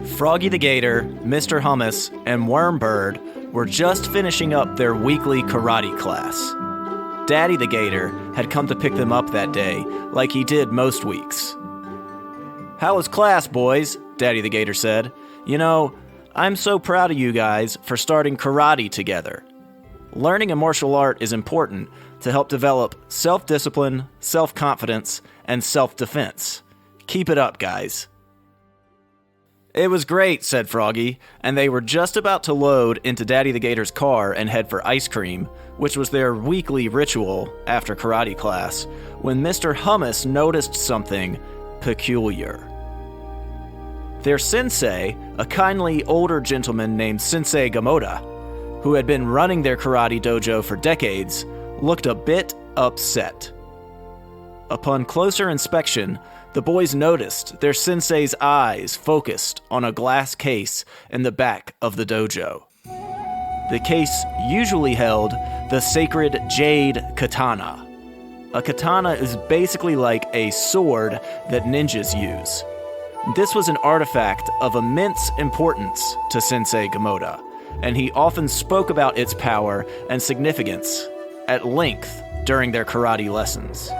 Froggy the Gator, Mr. Hummus, and Wormbird were just finishing up their weekly karate class. Daddy the Gator had come to pick them up that day, like he did most weeks. "How was class, boys?" Daddy the Gator said. "You know, I'm so proud of you guys for starting karate together. Learning a martial art is important to help develop self-discipline, self-confidence, and self-defense. Keep it up, guys." "It was great," said Froggy, and they were just about to load into Daddy the Gator's car and head for ice cream, which was their weekly ritual after karate class, when Mr. Hummus noticed something peculiar. Their sensei, a kindly older gentleman named Sensei Gamoda, who had been running their karate dojo for decades, looked a bit upset. Upon closer inspection, the boys noticed their sensei's eyes focused on a glass case in the back of the dojo. The case usually held the sacred Jade Katana. A katana is basically like a sword that ninjas use. This was an artifact of immense importance to Sensei Gamoda, and he often spoke about its power and significance at length during their karate lessons.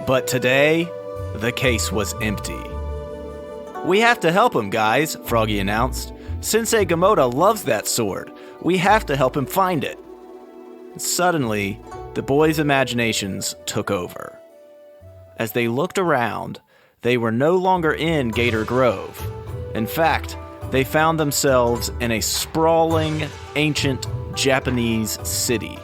But today, the case was empty. "We have to help him, guys," Froggy announced. "Sensei Gamoda loves that sword. We have to help him find it." Suddenly, the boys' imaginations took over. As they looked around, they were no longer in Gator Grove. In fact, they found themselves in a sprawling, ancient Japanese city.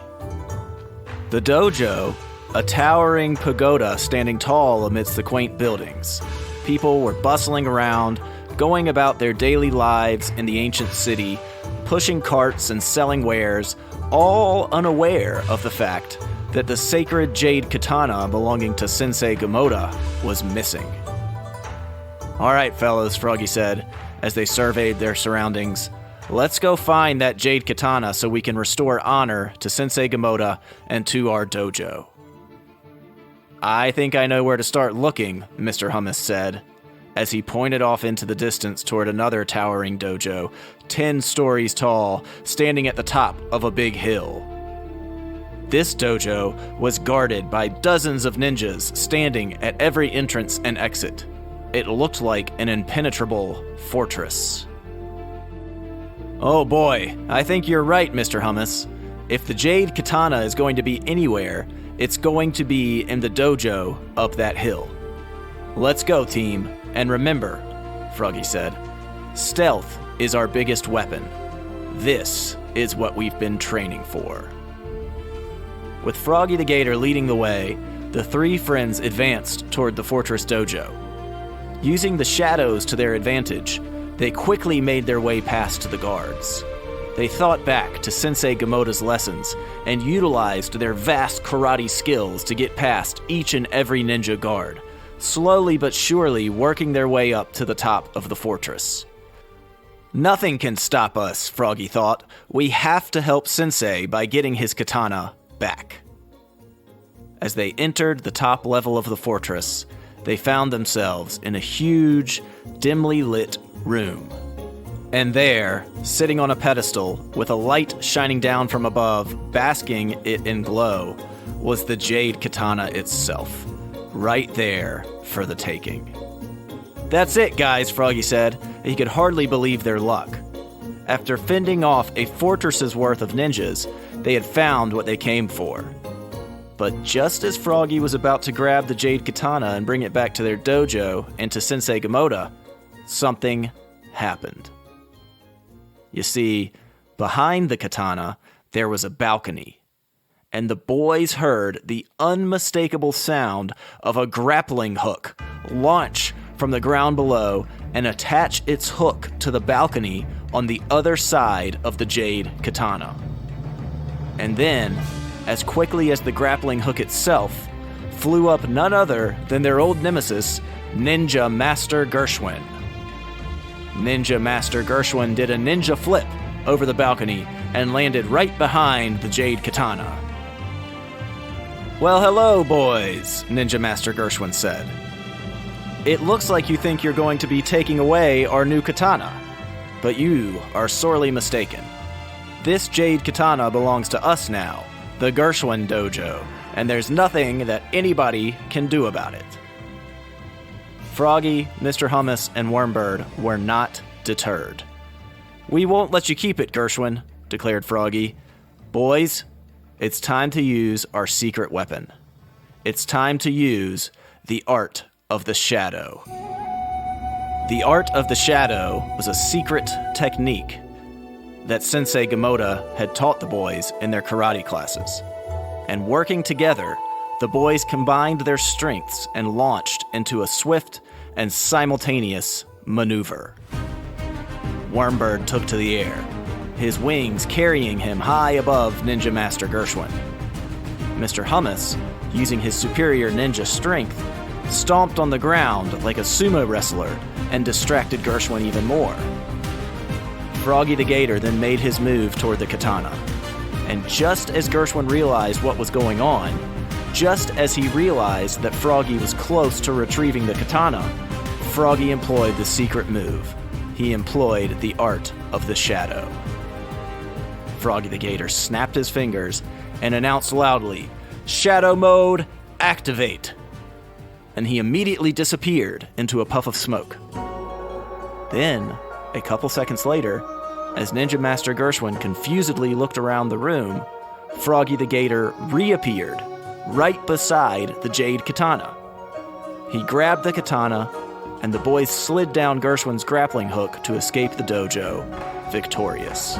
The dojo, a towering pagoda standing tall amidst the quaint buildings. People were bustling around, going about their daily lives in the ancient city, pushing carts and selling wares, all unaware of the fact that the sacred Jade Katana belonging to Sensei Gamoda was missing. "All right, fellows," Froggy said, as they surveyed their surroundings. "Let's go find that Jade Katana so we can restore honor to Sensei Gamoda and to our dojo." "I think I know where to start looking," Mr. Hummus said, as he pointed off into the distance toward another towering dojo, 10 stories tall, standing at the top of a big hill. This dojo was guarded by dozens of ninjas standing at every entrance and exit. It looked like an impenetrable fortress. "Oh boy, I think you're right, Mr. Hummus. If the Jade Katana is going to be anywhere, it's going to be in the dojo up that hill. Let's go, team. And remember," Froggy said, "stealth is our biggest weapon. This is what we've been training for." With Froggy the Gator leading the way, the three friends advanced toward the fortress dojo. Using the shadows to their advantage, they quickly made their way past the guards. They thought back to Sensei Gamoda's lessons and utilized their vast karate skills to get past each and every ninja guard, slowly but surely working their way up to the top of the fortress. "Nothing can stop us," Froggy thought. "We have to help Sensei by getting his katana back." As they entered the top level of the fortress, they found themselves in a huge, dimly lit room. And there, sitting on a pedestal, with a light shining down from above, basking it in glow, was the Jade Katana itself, right there for the taking. "That's it, guys," Froggy said. He could hardly believe their luck. After fending off a fortress's worth of ninjas, they had found what they came for. But just as Froggy was about to grab the Jade Katana and bring it back to their dojo and to Sensei Gamoda, something happened. You see, behind the katana, there was a balcony, and the boys heard the unmistakable sound of a grappling hook launch from the ground below and attach its hook to the balcony on the other side of the Jade Katana. And then, as quickly as the grappling hook itself, flew up none other than their old nemesis, Ninja Master Gershwin. Ninja Master Gershwin did a ninja flip over the balcony and landed right behind the Jade Katana. "Well, hello, boys," Ninja Master Gershwin said. It looks like you think you're going to be taking away our new katana, but you are sorely mistaken. This Jade Katana belongs to us now, the Gershwin Dojo, and there's nothing that anybody can do about it. Froggy, Mr. Hummus, and Wormbird were not deterred. We won't let you keep it, Gershwin, declared Froggy. Boys, it's time to use our secret weapon. It's time to use the art of the shadow. The art of the shadow was a secret technique that Sensei Gamoda had taught the boys in their karate classes. And working together, the boys combined their strengths and launched into a swift and simultaneous maneuver. Wormbird took to the air, his wings carrying him high above Ninja Master Gershwin. Mr. Hummus, using his superior ninja strength, stomped on the ground like a sumo wrestler and distracted Gershwin even more. Froggy the Gator then made his move toward the katana. And just as Gershwin realized what was going on, just as he realized that Froggy was close to retrieving the katana, Froggy employed the secret move. He employed the art of the shadow. Froggy the Gator snapped his fingers and announced loudly, "Shadow mode, activate!" And he immediately disappeared into a puff of smoke. Then, a couple seconds later, as Ninja Master Gershwin confusedly looked around the room, Froggy the Gator reappeared right beside the Jade Katana. He grabbed the katana, and the boys slid down Gershwin's grappling hook to escape the dojo, victorious.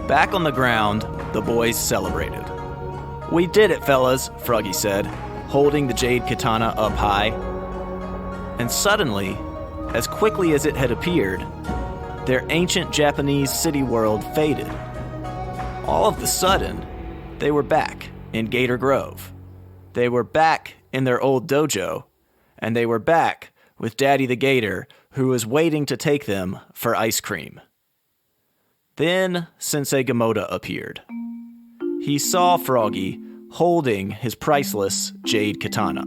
Back on the ground, the boys celebrated. "We did it, fellas," Froggy said, holding the Jade Katana up high. And suddenly, as quickly as it had appeared, their ancient Japanese city world faded. All of a sudden, they were back in Gator Grove. They were back in their old dojo, and they were back with Daddy the Gator, who was waiting to take them for ice cream. Then Sensei Gamoda appeared. He saw Froggy holding his priceless Jade Katana.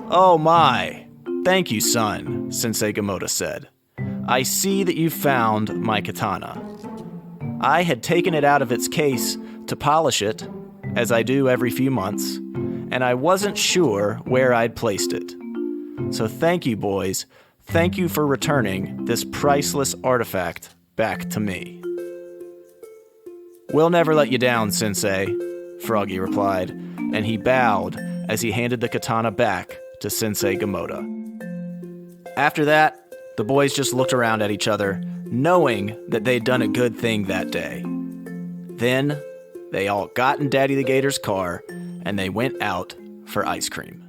"Oh my! Thank you, son," Sensei Gamoda said. "I see that you found my katana. I had taken it out of its case to polish it, as I do every few months, and I wasn't sure where I'd placed it. So thank you, boys. Thank you for returning this priceless artifact back to me." "We'll never let you down, Sensei," Froggy replied, and he bowed as he handed the katana back to Sensei Gamoda. After that, the boys just looked around at each other, knowing that they'd done a good thing that day. Then, they all got in Daddy the Gator's car, and they went out for ice cream.